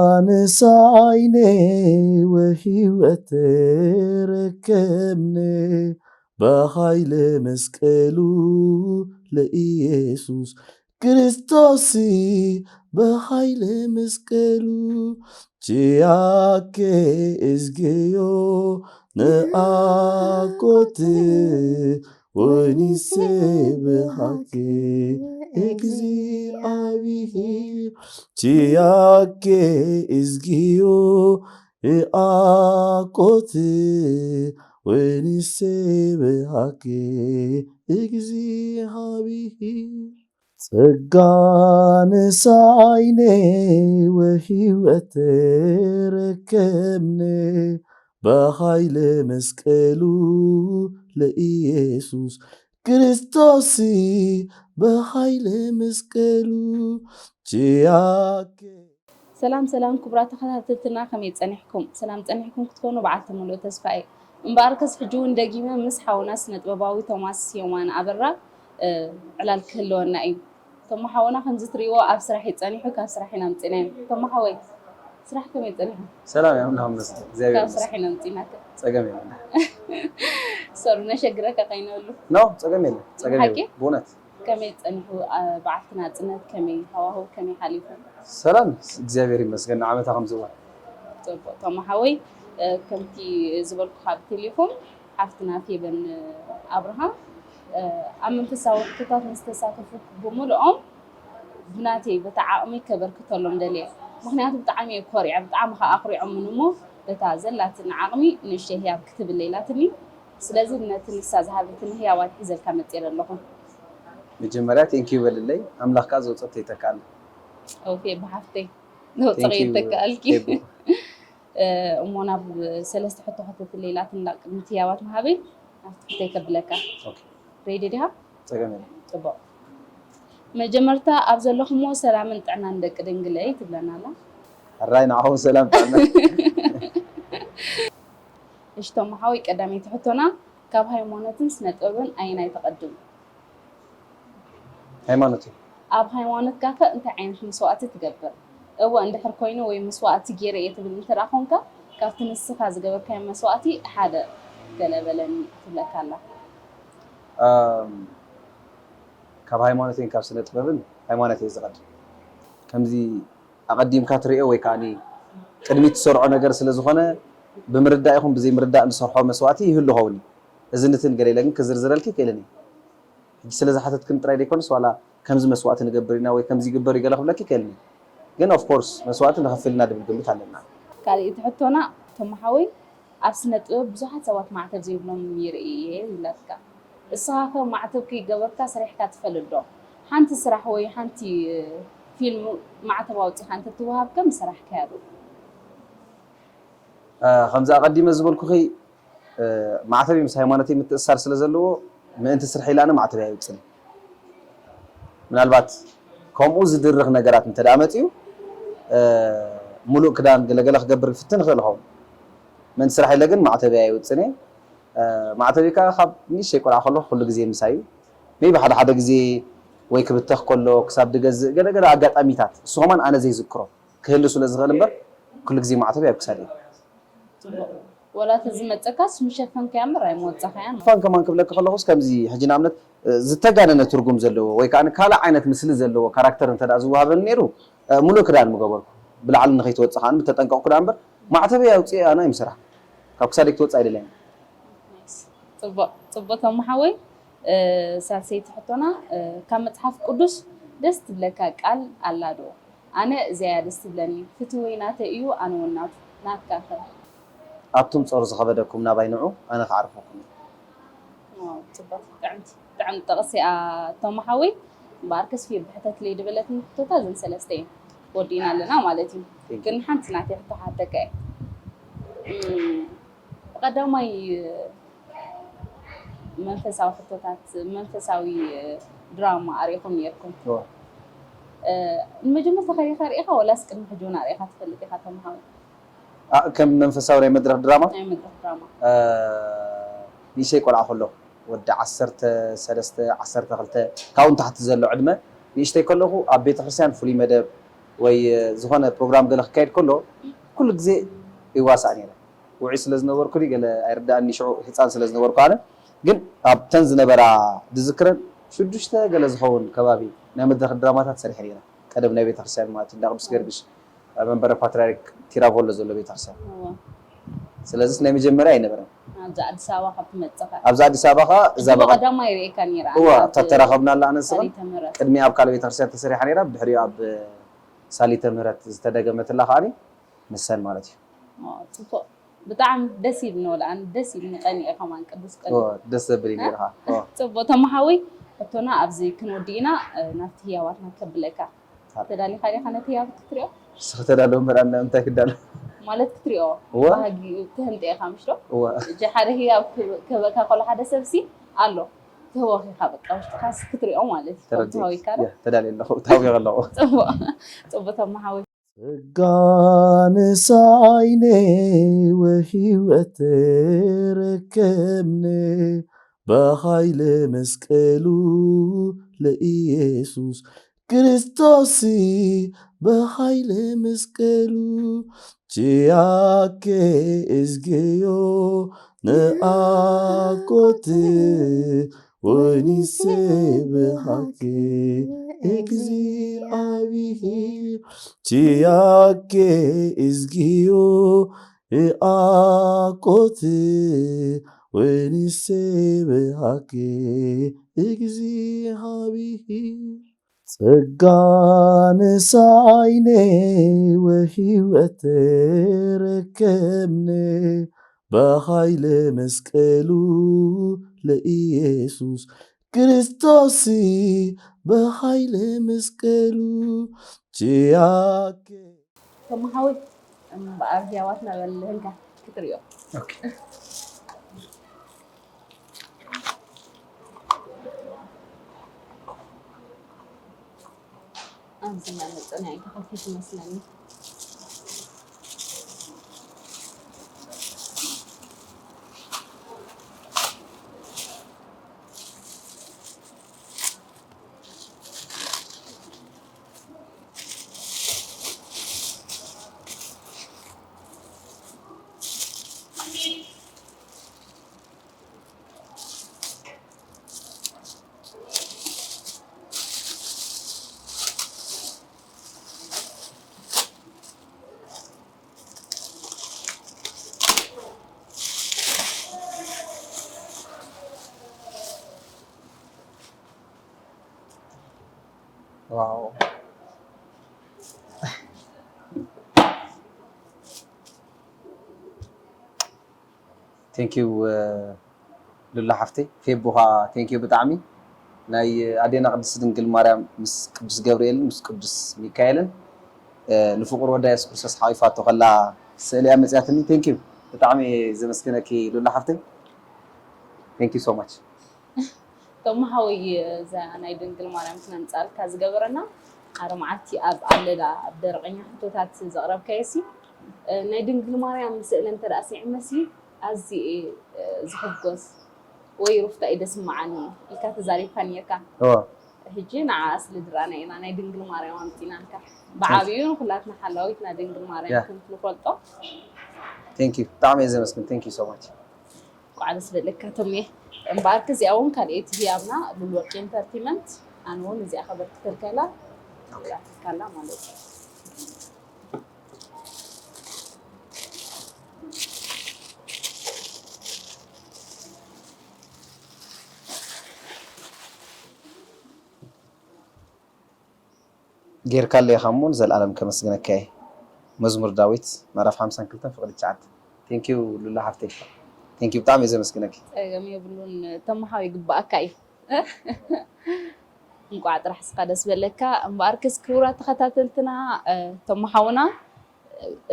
ጸጋንሳይኔ ወሕይወት ረከብነ በኃይለ መስቀሉ ለኢየሱስ ክርስቶስ በኃይለ መስቀሉ ቺያኬ እዝጌዮ ነአኮት ወኒሴ በሃኬ እግዚአብሔር ቺያኬ እዝጌዮ ነአኮት ወኒሴ በሃኬ እግዚአብሔር ጸጋንሳይኔ ወሕይወት ረከብነ በኃይለ መስቀሉ ለኢየሱስ ክርስቶስ በኃይለ መስቀሉ ቺያኬ ሰላም ክቡራት ተኸታተልትና ከመይ ጸኒሕኩም ሰላም ጸኒሕኩም ክትኮኑ በዓልቲ ሙሉእ ተስፋዬ እምበኣርከስ ሕጂ እውን ደጊመ ምስ ሓውና ስነ ጥበባዊ ቶማስ የማነ ኣበራ ዕላል ክህልወና እዩ ቶማ ሓውና ከምዚ ትሪእዎ ኣብ ስራሕ ይጸኒሑ ካብ ስራሕ ኢና ምፂና ቶማ ሓወይ ስራሕ ከመይ ጸኒሑ ሰላም ያምናም ነስ እግዚአብሔር ካብ ስራሕ ኢና ምፂናከ ጸገም የለ ሰሩ ነሸግረከ ቀይነሉ ኖ ጸገም የለ ቦነት ከመይ ጸኒሑ በዓልቲ ናጽነት ከመይ ሃዋህው ከመይ ሓሊፉ ሰላም እግዚአብሔር ይመስገን ዓመታ ከምዝዋ ቶማ ሓወይ ከምቲ ዝበልኩ ካብ ቴሌፎን ሓፍትና ፌበን ኣብርሃም ኣብ መንፈሳዊ ክታት ምስተሳተፉ ብምልኦም ብናተይ በተዓቕሚ ከበርክተሎም ደልየ ምክንያቱ ብጣዕሚ እየ ኮሪዐ ብጣዕሚ ከዓ ኣኽሪዖም እሞ በታ ዘላትን ዓቕሚ ንእሽተይ ህያብ ክትብል ሌላትኒ ስለዚ ነቲ ንሳ ዝሃበትኒ ህያዋት ሒዘልካ መፅር ኣለኹ መጀመርያ ቴንኪዩ በልለይ ኣምላኽካ ዘውፀት ይተካል ኦኬ ብሓፍተይ ዘውፀቕ ይተካልኪ እሞና ብሰለስተ ሕቶ ክተት ሌላትን ቅድሚት ህያዋት መሃበይ ኣብቲ ክተይ ከብለካ ረይዲ ዲሃ ጸገም የለ ጽቡቕ መጀመርታ ኣብ ዘለኹሞ ሰላምን ጥዕናን ደቂ ድንግለይ ትብለና ኣላ ኣራይ ንዓኹም ሰላም ጥዕና እሽቶም ሓወይ ቀዳመይቲ ሕቶና ካብ ሃይማኖትን ስነ ጥበብን ኣየናይ ተቐድም ሃይማኖት ኣብ ሃይማኖትካ ከ እንታይ ዓይነት መስዋዕቲ ትገብር እወ እንድሕር ኮይኑ ወይ መስዋዕቲ ገይረ እየ ትብል እንተደኣ ኮንካ ካብቲ ንስኻ ዝገበርካዮ መስዋዕቲ ሓደ ገለበለኒ ትብለካ ኣላ ካብ ሃይማኖቴን ካብ ስነ ጥበብን ሃይማኖት እየ ዝቐድም ከምዚ ኣቐዲምካ ትሪኦ ወይ ከዓኒ ቅድሚት ትሰርዖ ነገር ስለ ዝኾነ ብምርዳእ ይኹን ብዘይምርዳእ ንሰርሖ መስዋዕቲ ይህሉ ኸውን እዚ ንትን ገሌለ ግን ክዝርዝረልኪ ክእልኒ ሕጂ ስለ ዝሓተትክን ጥራይ ደይኮንስ ዋላ ከምዚ መስዋዕቲ ንገብር ኢና ወይ ከምዚ ይግበር ይገለ ክብለኪ ክእልኒ ግን ኦፍ ኮርስ መስዋዕቲ ንኸፍልና ድብል ግምት ኣለና ካልእ ትሕቶና ተማሓወይ ኣብ ስነ ጥበብ ብዙሓት ሰባት ማዕተብ ዘይብሎም ይርኢ እየ ይብለካ እስኻ ከ ማዕተብ ከይገበርካ ሰሪሕካ ትፈልጥ ዶ ሓንቲ ስራሕ ወይ ሓንቲ ፊልም ማዕተብ ኣውፂኻ እንተትወሃብከ ምሰራሕካያ ዶ ከምዚ ኣቐዲመ ዝበልኩኺ ማዕተብ ምስ ሃይማኖተይ ምትእስሳር ስለ ዘለዎ ምእንቲ ስርሐ ኢላነ ማዕተብ ኣይውፅን ምናልባት ከምኡ ዝድርኽ ነገራት እንተደኣ መፅዩ ሙሉእ ክዳን ገለገለ ክገብር ፍትን ክእል ኸውን ምእንቲ ስራሕ ኢለ ግን ማዕተብ ኣይውፅን እየ ማዕተቢካ ካብ ንእሽተይ ቆልዓ ከለኹ ኩሉ ግዜ ምሳዩ ሜይቢ ሓደ ግዜ ወይ ክብተኽ ከሎ ክሳብ ድገዝእ ገለገለ ኣጋጣሚታት ንስኹማን ኣነ ዘይዝክሮ ክህሉ ስለ ዝኽእል እምበር ኩሉ ግዜ ማዕተቢ ኣብ ክሳድ እየ ወላ ተዝመፀካስ ምሸፈንከ እምበር ኣይመወፀኻያን ፋን ከማን ክብለካ ከለኹስ ከምዚ ሕጂ ንኣብነት ዝተጋነነ ትርጉም ዘለዎ ወይ ከዓ ካልእ ዓይነት ምስሊ ዘለዎ ካራክተር እንተደኣ ዝወሃበኒ ነይሩ ሙሉእ ክዳን ምገበርኩ ብላዕሊ ንኸይትወፅእ ከዓ ብተጠንቀቕኩ ዳ እምበር ማዕተቢ ኣውፅአ ኣነ ይምስራሕ ካብ ክሳደይ ክትወፅእ ኣይደለየን ጽቡቕ ተማሓወይ ሳልሰይቲ ሕቶና ካብ መጽሓፍ ቅዱስ ደስ ትብለካ ቃል ኣላ ዶ ኣነ እዚያ ደስ ትብለኒ ፍትወ ናተ እዩ ኣነ ወናቱ ናትካ ከ ኣብቱም ጾር ዝኸበደኩም ናባይ ንዑ ኣነ ክዓርፈኩም ጽቡቕ ብጣዕሚ ጠቕሲኣ ተማሓወይ እምበኣርከስ ፊ ብሕተት ለይ ድበለትኒ ሕቶታ ዘን ሰለስተ እየን ወዲና ኣለና ማለት እዩ ግን ሓንቲ ናተይ ሕቶ ሓደከ እየ ቀዳማይ መንፈሳዊ ሕቶታት መንፈሳዊ ድራማ ኣሪእኹም ነርኩም ንመጀመርታ ኸሪኻ ሪኢኻ ወላስ ቅድሚ ሕጂ እውን ኣሪኢኻ ትፈልጥ ኢኻ ተማሃወይ ከም መንፈሳዊ ናይ መድረኽ ድራማ ናይ መድረኽ ድራማ ንእሽተይ ቆልዓ ከለኹ ወዲ 13 12 ካብኡ ንታሕቲ ዘሎ ዕድመ ንእሽተይ ከለኹ ኣብ ቤተክርስትያን ፍሉይ መደብ ወይ ዝኾነ ፕሮግራም ገለ ክካየድ ከሎ ኩሉ ግዜ ይዋሳእ ነይረ ውዑይ ስለ ዝነበርኩ ገለ ኣይርዳእኒ ሽዑ ህፃን ስለ ዝነበርኩ ኣነ ግን ኣብተን ዝነበራ ዝዝክረን 6 ገለ ዝኸውን ከባቢ ናይ መድረክ ድራማታት ሰሪሐ ነይረ ቀደም ናይ ቤተክርስትያን ማለት እንዳ ቅዱስ ጊዮርጊስ መንበረ ፓትርያርክ ቲራቮሎ ዘሎ ቤተክርስትያን ስለዚ ናይ መጀመርያ ኣይነበረን ኣብዛ ኣዲስ ኣበባ ካብ ትመፅኻ ኣብዛ ኣዲስ ኣበባ እዛ በቐ ቀዳማ ይርኤካ ነይራ ተተራኸብና ኣላ ኣነስኻ ቅድሚ ኣብ ካልእ ቤተክርስትያን ተሰሪሓ ነይራ ብድሕሪኡ ኣብ ሳሊተ ምህረት ዝተደገመትላ ከዓኒ ንሰን ማለት እዩ ፅቡቅ ብጣዕሚ ደስ ይብል ንወልኣን ደስ ይብል ንቀኒአ ከማን ቅዱስ ቀኒ ደስ ዘብል እዩ ነይርካ ፅቡቅ ተመሓዊ እቶና ኣብዚ ክንወዲ ኢና ናብቲ ህያዋትና ከብለካ ተዳሊኻ ዲኻ ነቲ ህያው ክትሪኦ ተዳለው ምራና እንታይ ክዳለ ማለት ክትሪኦ ባህጊ ትህንጤኻ ምሽዶ እጂ ሓደ ህያው ከበካ ከሎ ሓደ ሰብሲ ኣሎ ተወኺኻ በቃ ውሽጥካስ ክትሪኦ ማለት እዩ ተወኺካ ተዳልየ ኣለኹ ታውቂ ኣለኹ ፅቡቅ ተመሓዊ ጸጋንሳይኔ ወህይወት ረከብኔ በኃይለ መስቀሉ ለኢየሱስ ክርስቶስ በኃይለ መስቀሉ ቺያኬ እዝጌዮ ነአኮት ወኒሴ በሃኬ እግዚአብሔር ቺያኬ እዝጌዮ ነአኮት ወኒሴ በሃኬ እግዚአብሔር ጸጋንሳይኔ ወህይወት ረከብኔ በኃይለ መስቀሉ ለኢየሱስ ክርስቶስ በኃይለ መስቀሉ ቺያኬ ተመሓዊ እምበኣር ህያዋትና በልህልካ ክትሪኦ أنزل أنا كخفيف مثلاً ዋው ቴንኪዩ ሉላ ሓፍተይ ፌቡኻ ቴንኪዩ ብጣዕሚ ናይ ኣዴና ቅድስት ድንግል ማርያም ምስ ቅዱስ ገብርኤልን ምስ ቅዱስ ሚካኤልን ንፍቁር ወዳ የሱስ ክርስቶስ ሓቂፋቶ ከላ ስእሊ እያ መፅያትኒ ቴንኪዩ ብጣዕሚ ዘመስግነኪ ሉላ ሓፍተይ ቴንኪዩ ሶ ማች ተመሓዊ እዛ ናይ ድንግል ማርያም ክነምፃልካ ዝገበረና ሓደ መዓልቲ ኣብ ኣለላ ኣብ ደረቀኛ ሕቶታት ዘቕረብካየሲ ናይ ድንግል ማርያም ስእሊ እንተደኣ ስዒ መሲ ኣዝየ ዝሕጎስ ወይ ሩፍታ ኢደ ስማዓኒ ኢልካ ተዛሪብካ ነርካ ሕጂ ንዓ ስሊ ድራና ኢና ናይ ድንግል ማርያም ኣምፂናልካ ብዓብዩ ኩላትና ሓላዊት ናይ ድንግል ማርያም ክንፈልጦ ቴንኪዩ ብጣዕሚ እየ ዘመስግን ቴንኪዩ ሶ ማች ቋዕደ ስለለካ ቶምየ እምበኣር ከዚኣ እውን ካልኦት ህያብና ሉልወርቂ ኢንተርቴንመንት ኣነ እውን እዚኣ ኸበር ትከልከላ ትካላ ማለት እዩ ጌርካ ኣለይኻ እሞን ዘለኣለም ከመስግነካ እየ መዝሙር ዳዊት ምዕራፍ 52 ፍቕዲ 9 ቴንኪዩ ሉላ ሓፍተይ ቴንኪዩ ብጣዕሚ እየ ዘመስግነኪ ፀገም የብሉን ተመሓዊ ይግባኣካ እዩ እንቋዕ ጥራሕ ስኻ ደስ በለካ እምበኣር ክስ ክቡራት ተኸታተልትና ተመሓውና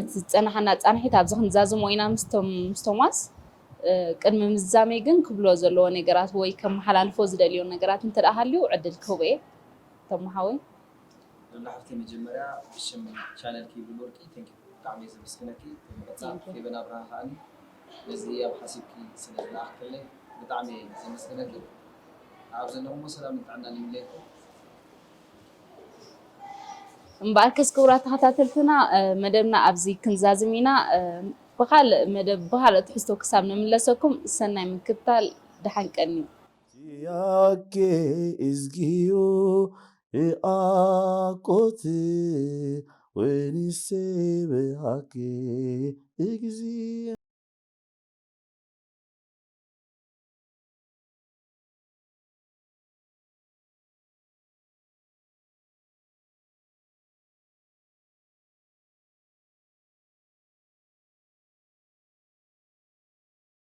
እቲ ዝፀናሓና ፃንሒት ኣብዚ ክንዛዝሞ ኢና ምስ ቶማስ ቅድሚ ምዛመይ ግን ክብሎ ዘለዎ ነገራት ወይ ከመሓላልፎ ዝደልዮ ነገራት እንተደኣ ሃልዩ ዕድል ክህቦ እየ ተመሓዊ ሉላ ሓፍተይ መጀመርያ ብሽም ቻነል ኪብል ወርቂ ቴንኪዩ ብጣዕሚ እየ ዘመስግነኪ መፅኣፍ ፌበን ኣብርሃ ከዓኒ ነዚ ኣብ ሓሲብኪ ስለዝለኣኽተለይ ብጣዕሚ እየ ዘመስግነኪ ኣብ ዘለኹሞ ሰላም ንጥዕና ይምለየኩም እምበኣርከስ ክቡራት ተኸታተልትና መደብና ኣብዚ ክንዛዝም ኢና ብኻልእ መደብ ብኻልእ ትሕዝቶ ክሳብ ንምለሰኩም ሰናይ ምክትታል ድሓን ቀኒ Yake izgiyo akote wenise hake igzi